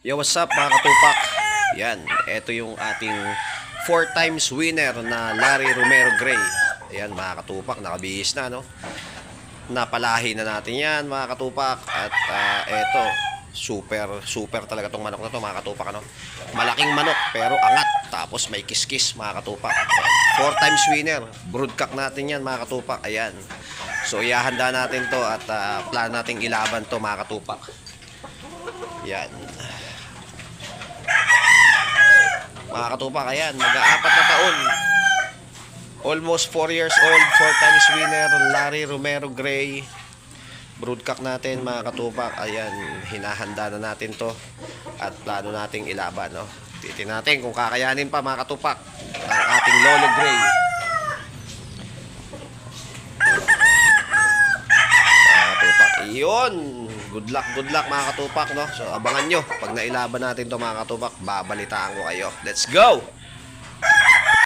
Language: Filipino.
Yo, what's up mga katupak? Yan, ito yung ating 4 times winner na Larry Romero Gray. Ayan mga katupak, nakabihis na no. Napalahi na natin yan mga katupak. At eto, super talaga tong manok na to mga katupak no. Malaking manok pero angat. Tapos may kiskis mga katupak. 4 times winner, broodcock natin yan mga katupak. Ayan. So ihahanda natin to at plan nating ilaban to mga katupak. Yan. Mga katupak, ayan, mag-aapat na taon. Almost 4 years old, 4 times winner, Larry Romero Gray. Broodcock natin mga katupak. Ayan, hinahanda na natin to at plano nating ilaban, no? Titingnan natin kung kakayanin pa mga katupak ang ating Lolo Gray. Mga katupak, iyon. Good luck mga katupak, no? So abangan nyo pag nailaban natin to mga katupak, babalitaan ko kayo. Let's go!